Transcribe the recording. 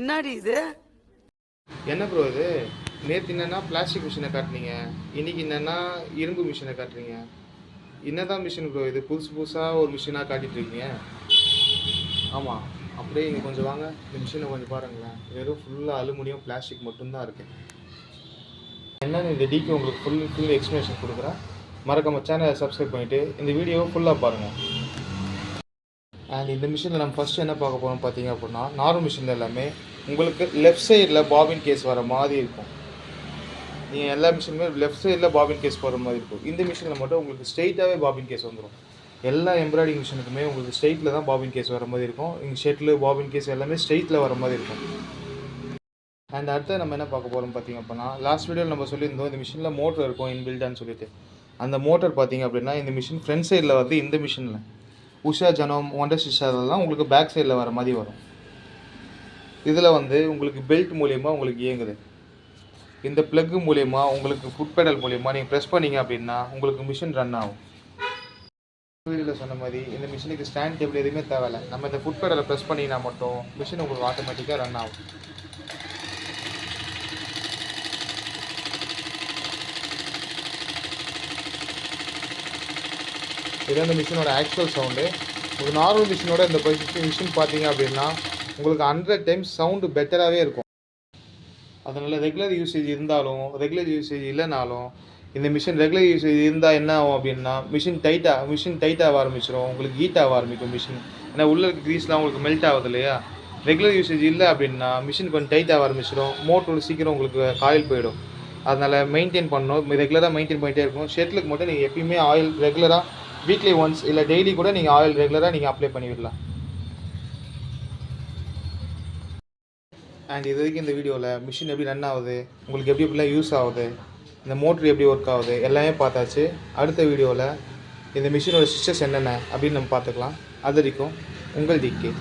என்னடி இது? என்ன ப்ரோ இது? நேற்று என்னன்னா பிளாஸ்டிக் மிஷினை காட்டுனீங்க, இன்னைக்கு என்னன்னா இரும்பு மிஷினை காட்டுறீங்க. என்னதான் மிஷின் ப்ரோ இது? புதுசு புதுசாக ஒரு மிஷினாக காட்டிட்டு இருக்கீங்க. ஆமாம், அப்படியே இங்கே கொஞ்சம் வாங்க, இந்த மிஷினை கொஞ்சம் பாருங்களேன். வெறும் ஃபுல்லாக அலுமினியம் பிளாஸ்டிக் மட்டும்தான் இருக்குது. என்னென்னு இந்த டிக்கு உங்களுக்கு ஃபுல் எக்ஸ்ப்ளனேஷன் கொடுக்குறேன். மறக்காம சேனலை சப்ஸ்கிரைப் பண்ணிவிட்டு இந்த வீடியோவை ஃபுல்லாக பாருங்கள். அண்ட் இந்த மிஷினில் நம்ம ஃபஸ்ட்டு என்ன பார்க்க போகிறோம் பார்த்தீங்க அப்படின்னா, நார்மல் மிஷினில் எல்லாமே உங்களுக்கு லெஃப்ட் சைடில் பாபின் கேஸ் வர மாதிரி இருக்கும். நீங்கள் எல்லா மிஷினுமே லெஃப்ட் சைடில் பாபின் கேஸ் போகிற மாதிரி இருக்கும். இந்த மிஷினில் மட்டும் உங்களுக்கு ஸ்ட்ரெயிட்டாகவே பாபின் கேஸ் வந்துடும். எல்லா எம்ப்ராய்டிங் மிஷினுக்குமே உங்களுக்கு ஸ்ட்ரெயிட்டில் தான் பாபின் கேஸ் வர மாதிரி இருக்கும். இங்கே ஷெட்டில் பாபின் கேஸ் எல்லாமே ஸ்ட்ரெயிட்டில் வர மாதிரி இருக்கும். அண்ட் அடுத்து நம்ம என்ன பார்க்க போகிறோம் பார்த்தீங்க அப்படின்னா, லாஸ்ட் வீடியோவில் நம்ம சொல்லியிருந்தோம் இந்த மிஷினில் மோட்டர் இருக்கும் இன்பில்டான்னு சொல்லிட்டு. அந்த மோட்டர் பார்த்தீங்க அப்படின்னா இந்த மிஷின் ஃப்ரண்ட் சைடில் வந்து இந்த மிஷினில் உஷா ஜனோம் ஒண்டர் ஸ்டிச்சர்லாம் உங்களுக்கு பேக் சைடில் வர மாதிரி வரும். இதில் வந்து உங்களுக்கு பெல்ட் மூலியமாக உங்களுக்கு இயங்குது. இந்த ப்ளக்கு மூலயமா உங்களுக்கு ஃபுட் பெடல் மூலயமா நீங்கள் ப்ரெஸ் பண்ணிங்க அப்படின்னா உங்களுக்கு மிஷின் ரன் ஆகும். வீடியோவில் சொன்ன மாதிரி இந்த மிஷினுக்கு ஸ்டாண்ட் டேபிள் எதுவுமே தேவையில்லை. நம்ம இந்த ஃபுட் பெடலை ப்ரெஸ் பண்ணிங்கன்னா மட்டும் மிஷின் உங்களுக்கு ஆட்டோமேட்டிக்காக ரன் ஆகும். இதுதான் இந்த மிஷினோட ஆக்சுவல் சவுண்டு. ஒரு நார்மல் மிஷினோட இந்த மிஷின் பார்த்தீங்க அப்படின்னா உங்களுக்கு 100 டைம்ஸ் சவுண்டு பெட்டராகவே இருக்கும். அதனால் ரெகுலர் யூசேஜ் இருந்தாலும் ரெகுலர் யூசேஜ் இல்லைனாலும் இந்த மிஷின் ரெகுலர் யூசேஜ் இருந்தால் என்ன ஆகும் அப்படின்னா மிஷின் டைட்டாக ஆரம்பிச்சிடும். உங்களுக்கு ஹீட் ஆக ஆரம்பிக்கும் மிஷின். ஏன்னா உள்ளே இருக்க க்ரீஸ்லாம் உங்களுக்கு மெல்ட் ஆகுது இல்லையா. ரெகுலர் யூசேஜ் இல்லை அப்படின்னா மிஷின் கொஞ்சம் டைட்டாக ஆரம்பிச்சிடும். மோட்டரோட சீக்கிரம் உங்களுக்கு காயில் போயிடும். அதனால் மெயின்டைன் பண்ணணும், ரெகுலராக மெயின்டைன் பண்ணிகிட்டே இருக்கணும். ஷெட்டிலுக்கு மட்டும் நீங்கள் எப்பயுமே ஆயில் ரெகுலராக வீக்லி ஒன்ஸ் இல்லை டெய்லி கூட நீங்கள் ஆயில் ரெகுலராக நீங்கள் அப்ளை பண்ணிவிடலாம். அண்ட் இது வரைக்கும் இந்த வீடியோவில் மிஷின் எப்படி ரன் ஆகுது, உங்களுக்கு எப்படி எப்படிலாம் யூஸ் ஆகுது, இந்த மோட்ரு எப்படி ஒர்க் ஆகுது எல்லாமே பார்த்தாச்சு. அடுத்த வீடியோவில் இந்த மிஷினோட ஸ்டிச்சஸ் என்னென்ன அப்படின்னு நம்ம பார்த்துக்கலாம். அது வரைக்கும் உங்கள் டிகே.